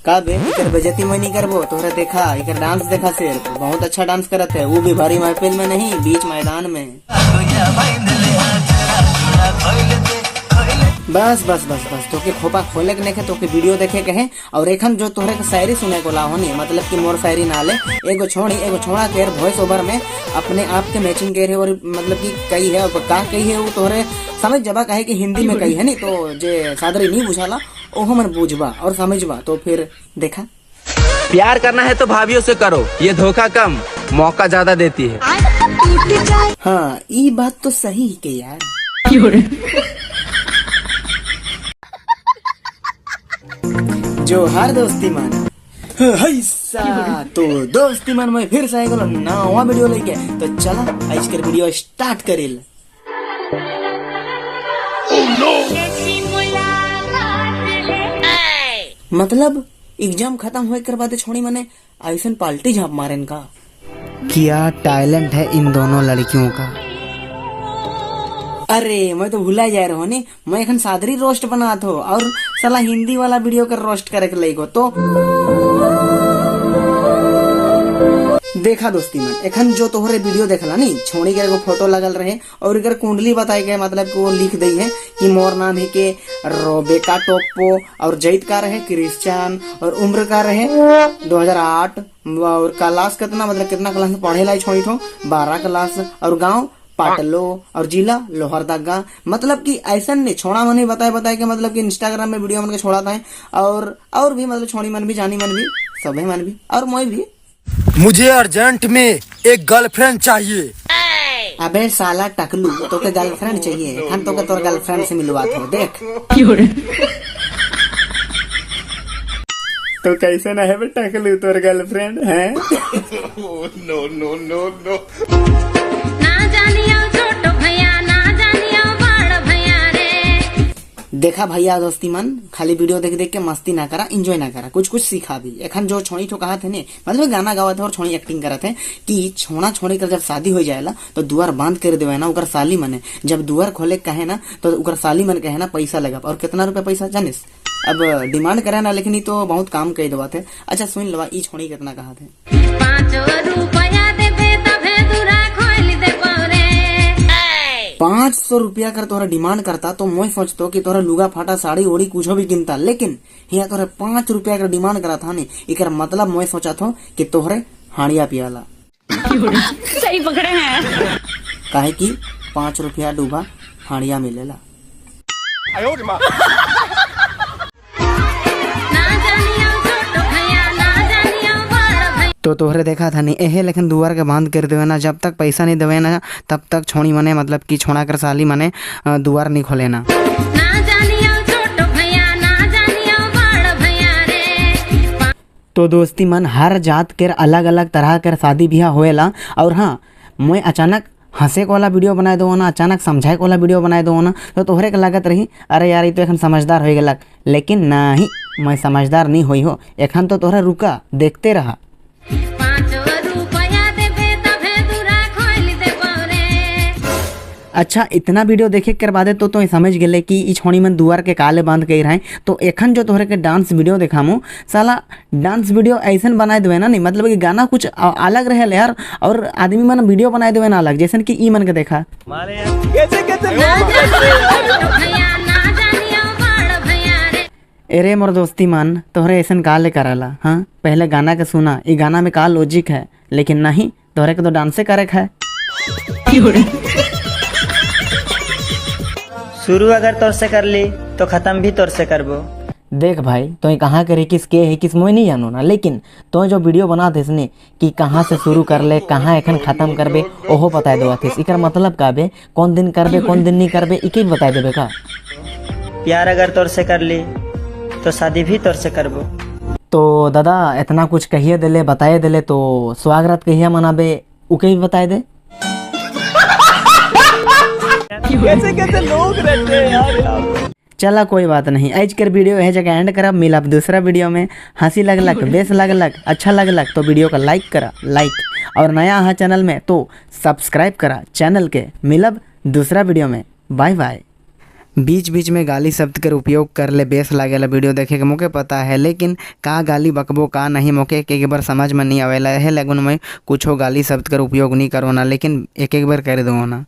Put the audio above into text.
का बे इकर बेइज्जती मैं नहीं करबो। तोहरा देखा इकर डांस देखा सिर्फ बहुत अच्छा डांस करत है, वो भी भारी महफिल में नहीं बीच मैदान में। बस बस बस बस तोके खोपा खोले के नहीं तोके वीडियो देखे के है। और एखन जो तोहरे के शायरी सुने को ला होनी मतलब कि मोर शायरी ना ले एगो छोड़ा के वॉइस ओवर में अपने आप के मैचिंग के रहे और मतलब कि कही है और का कही है वो तोहरे समझ जबा कहे कि हिंदी में कही है नहीं तो जे सादरी नहीं बुझाला ओहो मन बुझबा और समझबा। तो फिर देखा प्यार करना है तो भाभीियों से करो, ये धोखा कम मौका ज्यादा देती है। हाँ ये बात तो सही है के यार। जो हर दोस्ती मन तो दोस्ती मन में फिर से गलो नवा वीडियो लेके। तो चला आज के वीडियो स्टार्ट करेल। मतलब एग्जाम खत्म होए कर बाद छोड़ी मने ऐसन पाल्टी झाप मारेन का। क्या टैलेंट है इन दोनों लड़कियों का। अरे मैं तो भूला जा रहा हूँ नी मैं एखन सादरी रोस्ट बनात हो और साला हिंदी वाला वीडियो कर रोस्ट करे के लई को। तो देखा दोस्ती में एखन जो तोहरे वीडियो देखला नी छोड़ी के एगो फोटो लगल रहे और इकर कुंडली बताई गए मतलब कि वो लिख दी है कि मोर नाम है के रोबेका टोप्पो और जैत का रहे क्रिश्चियन और उम्र का रहे 2008 और क्लास कितना मतलब कितना क्लास में पढ़े लाई छोड़ी थो 12 क्लास और गाँव पाटलो और जिला लोहरदगा। मतलब कि ऐसा नहीं छोड़ा मन भी बताए कि मतलब कि इंस्टाग्राम में वीडियो मन के छोड़ा था और भी मतलब छोड़ी मन भी जानी मन भी सभी मन भी और मैं भी। मुझे अर्जेंट में एक गर्लफ्रेंड चाहिए। अबे साला टकलू तो के गर्लफ्रेंड चाहिए हम तो के तोर गर्लफ्रेंड से मिलवा दो देख। तो कैसे ना है बे टकलू तोर गर्लफ्रेंड है। नो नो नो नो देखा भैया दोस्ती मन खाली वीडियो देख के मस्ती ना करा एंजॉय ना करा कुछ सीखा भी। एखन जो छोड़ी तो कहा थे ने मतलब गाना गावा थे और छोड़ी एक्टिंग करा थे कि छोड़ा छोड़ी कर जब शादी हो जाएला तो दुआर बांध कर देवे ना उकर साली मने जब दुआर खोले कहे ना तो उकर साली मन कहे ना पैसा लगा और कितना रुपया पैसा जानिस अब डिमांड करे ना लेकिन तो बहुत काम कह दवा थे। अच्छा सुन लवा ई छोड़ी कितना कहा थे 500 रुपया कर तोरा डिमांड करता तो मैं सोचतो कि तोरा लुगा फाटा साड़ी ओड़ी कुछ भी गिनता लेकिन यहाँ तोरा 5 रुपया का डिमांड करा था नहीं इकर मतलब मैं सोचा था कि तोहरे हाड़िया पियाला। सही पकड़े हैं काहे कि 5 रुपया डूबा हाड़िया मिलेला। तो तोहरे देखा था नहीं एहे लेकिन दुआर के बांध कर देवे ना जब तक पैसा नहीं देवे ना तब तक छोड़ी मने मतलब कि छोड़ा कर साली मने दुआर नहीं खोले ना। तो दोस्ती मन हर जात के अलग अलग तरह कर शादी ब्याह होएला और हाँ मैं अचानक हंसे को वाला वीडियो बनाए दो ना अचानक समझाए को वाला वीडियो बनाए दो ना तो तोहरे के लागत रही अरे यार ये तो एखन समझदार हो गलक लेकिन नहीं मैं समझदार नहीं हुई हो एखन तो तोहरा रुका देखते रहा। अच्छा इतना वीडियो देखे के बाद तो समझ गए कि ई छोड़ी मन दुआर के काले बांध के रहे। तो एखन जो तोहरे के डांस वीडियो देखामू साला डांस वीडियो ऐसा बनाए देवे ना नहीं मतलब कि गाना कुछ अलग रहे यार और आदमी मन वीडियो बनाए देवे ना अलग जैसे कि ई मन के देखा अरे मोर दोस्ती मन तोहरे ऐसा काले कराला। हाँ पहले गाना के सुना ये गाना में का लॉजिक है लेकिन नहीं तोहरे के तो डांसे करे है। शुरू अगर तोर से कर ली तो खत्म भी तोर से करबो। देख भाई तो ये कहाँ करे किस के है किस मुझे नहीं जानो ना लेकिन तो जो वीडियो बना थे इसने कि कहाँ से शुरू कर ले कहाँ एखन खत्म करबे ओहो बताए देवा थे इकर मतलब का बे कौन दिन करबे कौन दिन नहीं करबे इके बताए देबे का। प्यार अगर तोर से कर ली तो शादी भी तोर से करबो। तो दादा इतना कुछ कहिए दिले बताए दिले तो स्वागत कहिए मनाबे उके भी बताए दे। कैसे लोग रहते हैं यार। चला कोई बात नहीं आज कर वीडियो है जगह एंड करब मिलब दूसरा वीडियो में। हंसी लगलक बेस लगलक अच्छा लगलक तो वीडियो को लाइक करा लाइक और नया है चैनल में तो सब्सक्राइब करा चैनल के। मिलब दूसरा वीडियो में बाय बाय। बीच बीच में गाली शब्द कर उपयोग कर ले बेस लागेला वीडियो देखे के मोके पता है, लेकिन का गाली बकबो का नहीं मोके एक बार समझ में नहीं आवेला है। लगन में कुछ गाली शब्द कर उपयोग नहीं करो ना, लेकिन एक बार कर दो ना।